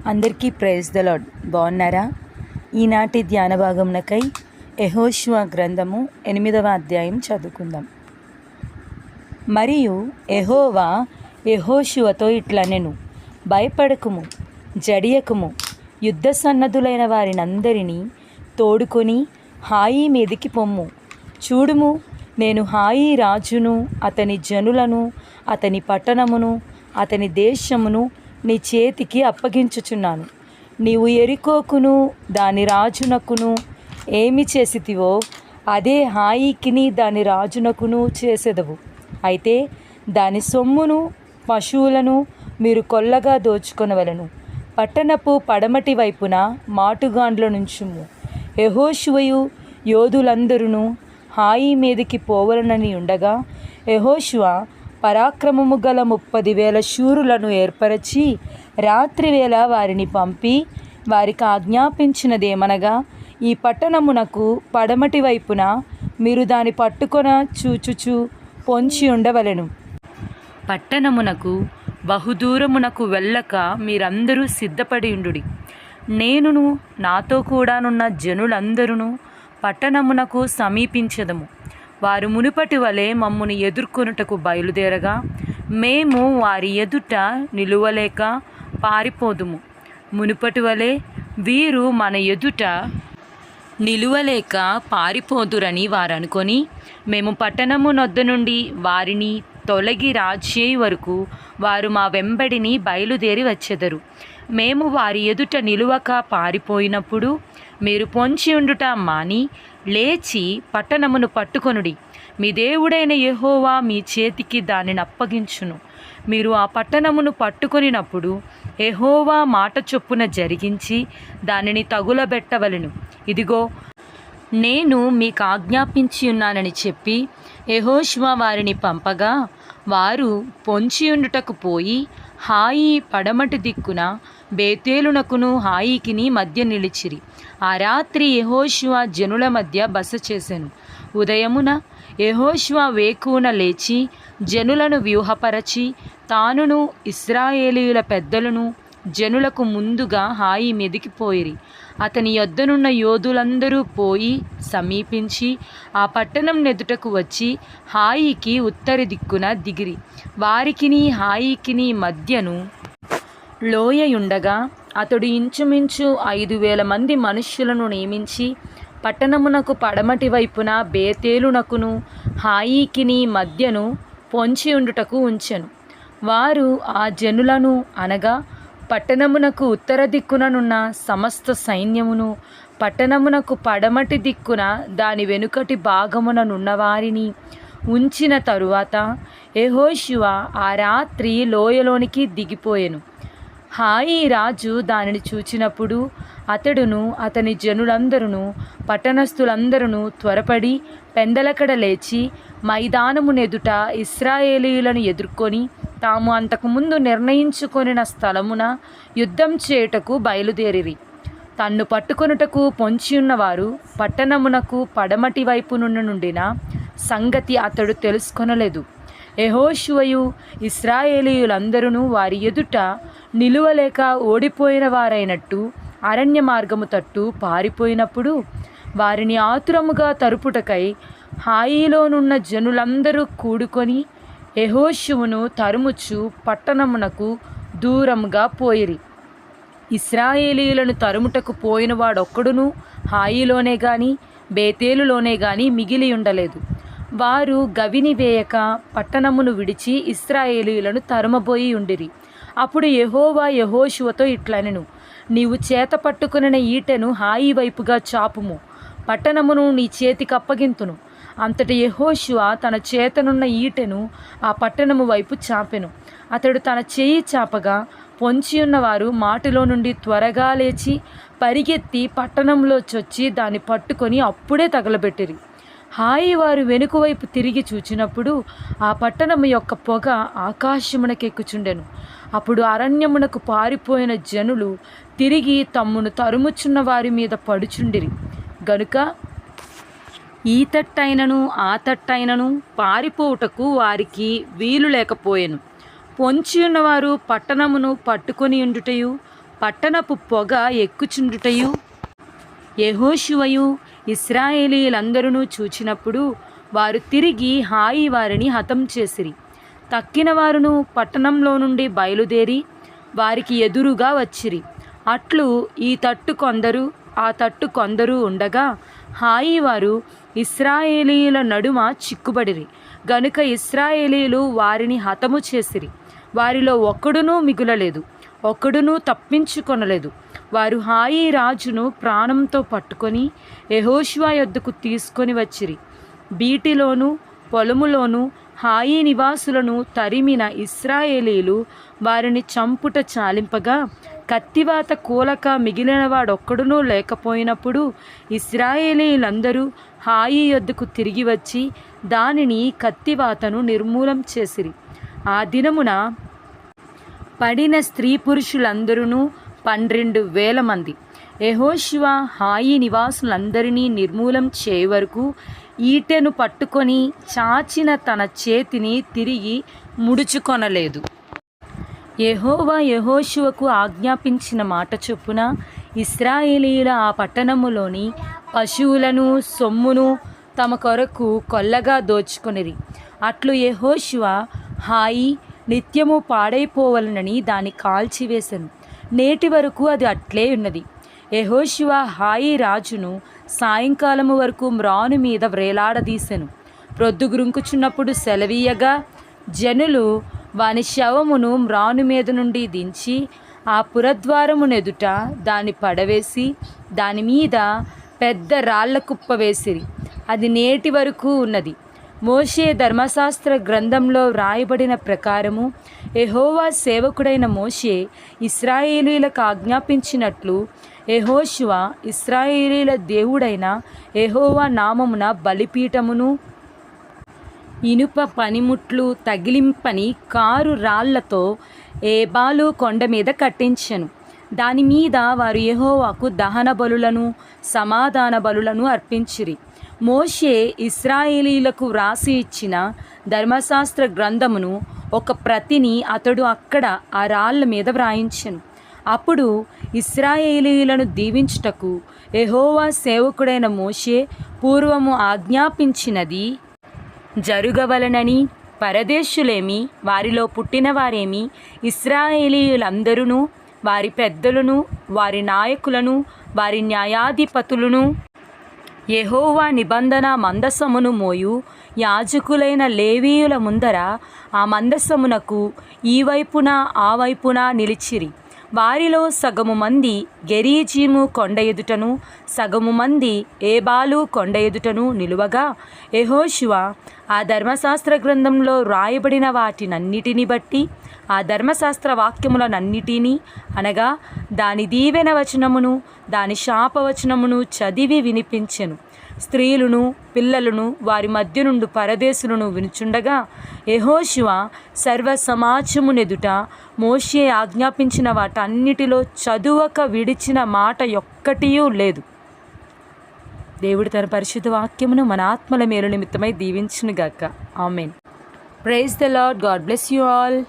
అందరికీ praise the lord. బాగున్నారా? ఈనాటి ధ్యాన భాగమునకై యెహోషువ గ్రంథము 8వ అధ్యాయం చదువుకుందాం. మరియు యెహోవా యెహోషువతో ఇట్లనెను, భయపడకుము, జడియకుము, యుద్ధ సన్నద్ధులైన వారినందరినీ తోడుకొని హాయి మీదికి పొమ్ము. చూడుము, నేను హాయి రాజును, అతని జనులను, అతని పట్టణమును, అతని దేశమును నీ చేతికి అప్పగించుచున్నాను. నీవు యెరికోకును దాని రాజునకును ఏమి చేసితివో అదే హాయికిని దాని రాజునకును చేసెదవు. అయితే దాని సొమ్మును పశువులను మీరు కొల్లగా దోచుకొనవలెను. పట్టణపు పడమటి వైపున మాటుగాండ్ల నుంచుము. యెహోషువయు యోధులందరూ హాయి మీదికి పోవలనని ఉండగా యెహోషువ పరాక్రమము గల 30,000 శూరులను ఏర్పరచి రాత్రివేళ వారిని పంపి వారికి ఆజ్ఞాపించినదేమనగా, ఈ పట్టణమునకు పడమటి వైపున మీరు దాని పట్టుకొన చూచుచు పొంచి ఉండవలెను. పట్టణమునకు బహుదూరమునకు వెళ్ళక మీరందరూ సిద్ధపడి ఉండుడి. నేనును నాతో కూడానున్న జనులందరూ పట్టణమునకు సమీపించదము. వారు మునుపటి వలె మమ్మును ఎదుర్కొనుటకు బయలుదేరగా మేము వారి ఎదుట నిలువలేక పారిపోదుము. మునుపటి వలె వీరు మన ఎదుట నిలువలేక పారిపోదురని వారనుకొని మేము పట్టణము నొద్ద నుండి వారిని తొలగి రాజేయి వరకు వారు మా వెంబడిని బయలుదేరి వచ్చెదరు. మేము వారి ఎదుట నిలువక పారిపోయినప్పుడు మీరు పొంచి ఉండుట మాని లేచి పట్టణమును పట్టుకొనుడి. మీ దేవుడైన యెహోవా మీ చేతికి దానిని అప్పగించును. మీరు ఆ పట్టణమును పట్టుకొనినప్పుడు యెహోవా మాట చొప్పున జరిగించి దానిని తగులబెట్టవలెను. ఇదిగో, నేను మీకు ఆజ్ఞాపించి ఉన్నానని చెప్పి యెహోషువ వారిని పంపగా వారు పొంచియుండుటకు పోయి హాయి పడమటి దిక్కున బేతేలునకును హాయికిని మధ్య నిలిచిరి. ఆ రాత్రి యెహోషువ జనుల మధ్య బస చేసెను. ఉదయమున యెహోషువ వేకువన లేచి జనులను వ్యూహపరచి తానును ఇశ్రాయేలీయుల పెద్దలను జనులకు ముందుగా హాయి మీదికి పోయిరి. అతని యొద్దనున్న యోధులందరూ పోయి సమీపించి ఆ పట్టణం నెదుటకు వచ్చి హాయికి ఉత్తర దిక్కున దిగిరి. వారికిని హాయికిని మధ్యను లోయయుండగా అతడు ఇంచుమించు 5,000 మంది మనుష్యులను నియమించి పట్టణమునకు పడమటి వైపున బేతేలునకును హాయికిని మధ్యను పొంచి ఉండుటకు ఉంచెను. వారు ఆ జనులను అనగా పట్టణమునకు ఉత్తర దిక్కుననున్న సమస్త సైన్యమును, పట్టణమునకు పడమటి దిక్కున దాని వెనుకటి భాగముననున్న వారిని ఉంచిన తరువాత యెహోషువ ఆ రాత్రి లోయలోనికి దిగిపోయెను. హాయి రాజు దానిని చూచినప్పుడు అతడును అతని జనులందరూ పట్టణస్థులందరూ త్వరపడి పెందలకడ లేచి మైదానమునెదుట ఇశ్రాయేలీయులను ఎదుర్కొని తాము అంతకుముందు నిర్ణయించుకొనిన స్థలమున యుద్ధం చేయుటకు బయలుదేరిరి. తన్ను పట్టుకొనుటకు పొంచియున్నవారు పట్టణమునకు పడమటి వైపు నుండిన సంగతి అతడు తెలుసుకొనలేదు. యెహోషువయు ఇశ్రాయేలీయులందరూ వారి ఎదుట నిలువలేక ఓడిపోయిన వారైనట్టు అరణ్య మార్గము తట్టు పారిపోయినప్పుడు వారిని ఆతురముగా తరుపుటకై హాయిలోనున్న జనులందరూ కూడుకొని యెహోషువను తరుముచు పట్టణమునకు దూరముగా పోయిరి. ఇశ్రాయేలీయులను తరుముటకు పోయిన వాడొక్కడును హాయిలోనే గాని బేతేలులోనే గాని మిగిలి ఉండలేదు. వారు గవిని వేయక పట్టణమును విడిచి ఇశ్రాయేలీయులను తరుమబోయి ఉండిరి. అప్పుడు యెహోవా యెహోషువతో ఇట్లనెను, నీవు చేత పట్టుకొనిన ఈటెను హాయి వైపుగా చాపుము, పట్టణమును నీ చేతికి అప్పగింతును. అంతటి యెహోషువ తన చేతనున్న ఈటెను ఆ పట్టణము వైపు చాపెను. అతడు తన చేయి చాపగా పొంచియున్నవారు మాటిలో నుండి త్వరగా లేచి పరిగెత్తి పట్టణంలో చొచ్చి దాన్ని పట్టుకొని అప్పుడే తగలబెట్టిరి. హాయి వారు వెనుక వైపు తిరిగి చూచినప్పుడు ఆ పట్టణము యొక్క పొగ ఆకాశమునకెక్కుచుండెను. అప్పుడు అరణ్యమునకు పారిపోయిన జనులు తిరిగి తమ్మును తరుముచున్న వారి మీద పడుచుండిరి గనుక ఈ తట్టైనను ఆ తట్టైనను పారిపోవుటకు వారికి వీలు లేకపోయెను. పొంచియున్నవారు పట్టణమును పట్టుకొని ఉండుటయు పట్టణపు పొగ ఎక్కుచుండుటయు యెహోషువయు ఇశ్రాయేలీయులందరూ చూచినప్పుడు వారు తిరిగి హాయి వారిని హతం చేసిరి. తక్కిన వారును పట్టణంలో నుండి బయలుదేరి వారికి ఎదురుగా వచ్చిరి. అట్లు ఈ తట్టు కొందరు ఆ తట్టు కొందరు ఉండగా హాయి వారు ఇశ్రాయేలీయుల నడుమ చిక్కుబడిరి. గనుక ఇశ్రాయేలీయులు వారిని హతము చేసిరి. వారిలో ఒక్కడునూ మిగులలేదు, ఒక్కడునూ తప్పించుకొనలేదు. వారు హాయి రాజును ప్రాణంతో పట్టుకొని యెహోషువ యొద్దకు తీసుకొని వచ్చిరి. బీటిలోను పొలములోను హాయి నివాసులను తరిమిన ఇశ్రాయేలీయులు వారిని చంపుట చాలింపగా కత్తివాత కూలక మిగిలిన వాడొక్కడునూ లేకపోయినప్పుడు ఇశ్రాయేలీయులందరూ హాయి యొద్దకు తిరిగి వచ్చి దానిని కత్తివాతను నిర్మూలం చేసిరి. ఆ దినమున పడిన స్త్రీ పురుషులందరూ 12,000 మంది. యెహోషువ హాయి నివాసులందరినీ నిర్మూలం చేయవరకు ఈటెను పట్టుకొని చాచిన తన చేతిని తిరిగి ముడుచుకొనలేదు. యెహోవా యెహోషువకు ఆజ్ఞాపించిన మాట చొప్పున ఇశ్రాయేలీయుల ఆ పట్టణములోని పశువులను సొమ్మును తమ కొరకు కొల్లగా దోచుకొనిరి. అట్లు యెహోషువ హాయి నిత్యము పాడైపోవలనని దాన్ని కాల్చివేశను. నేటి వరకు అది అట్లే ఉన్నది. యెహోషువ హాయి రాజును సాయంకాలము వరకు మ్రాను మీద వ్రేలాడదీసెను. ప్రొద్దుగురుంకుచున్నప్పుడు సెలవీయగా జనులు వాని శవమును మ్రాను మీద నుండి దించి ఆ పురద్వారమునెదుట దాన్ని పడవేసి దాని మీద పెద్ద రాళ్ల కుప్ప వేసిరి. అది నేటి వరకు ఉన్నది. మోషే ధర్మశాస్త్ర గ్రంథంలో వ్రాయబడిన ప్రకారము యెహోవా సేవకుడైన మోషే ఇశ్రాయేలీయులకు ఆజ్ఞాపించినట్లు యెహోషువ ఇశ్రాయేలీయుల దేవుడైన యెహోవా నామమున బలిపీఠమును ఇనుప పనిముట్లు తగిలింపని కారు రాళ్లతో ఏబాలు కొండ మీద కట్టించెను. దాని మీద వారు యెహోవాకు దహన బలులను సమాధాన బలులను అర్పించిరి. మోషే ఇశ్రాయేలీయులకు వ్రాసి ఇచ్చిన ధర్మశాస్త్ర గ్రంథమును ఒక ప్రతిని అతడు అక్కడ ఆ రాళ్ల మీద వ్రాయించెను. అప్పుడు ఇశ్రాయేలీయులను దీవించుటకు యెహోవా సేవకుడైన మోషే పూర్వము ఆజ్ఞాపించినది జరుగవలనని పరదేశులేమి వారిలో పుట్టినవారేమి ఇశ్రాయేలీయులందరూ వారి పెద్దలను వారి నాయకులను వారి న్యాయాధిపతులను యెహోవా నిబంధన మందసమును మోయు యాజకులైన లేవీయుల ముందర ఆ మందసమునకు ఈ వైపున ఆ వైపున నిలిచిరి. వారిలో సగము మంది గెరీజీము కొండ ఎదుటను సగము మంది ఏబాలు కొండ ఎదుటను నిలువగా యెహోషువ ఆ ధర్మశాస్త్ర గ్రంథంలో రాయబడిన వాటినన్నిటిని బట్టి ఆ ధర్మశాస్త్ర వాక్యములనన్నిటినీ అనగా దాని దీవెన వచనమును దాని శాపవచనమును చదివి వినిపించెను. స్త్రీలను పిల్లలను వారి మధ్య నుండి పరదేశులను వినుచుండగా యెహోషువ సర్వ సమాజమునెదుట మోషే ఆజ్ఞాపించిన వాటన్నిటిలో చదువక విడిచిన మాట ఒక్కటియూ లేదు. దేవుడు తన పరిశుద్ధ వాక్యమును మన ఆత్మల మేలు నిమిత్తమై దీవించునుగాక. Amen. Praise the Lord. God bless you all.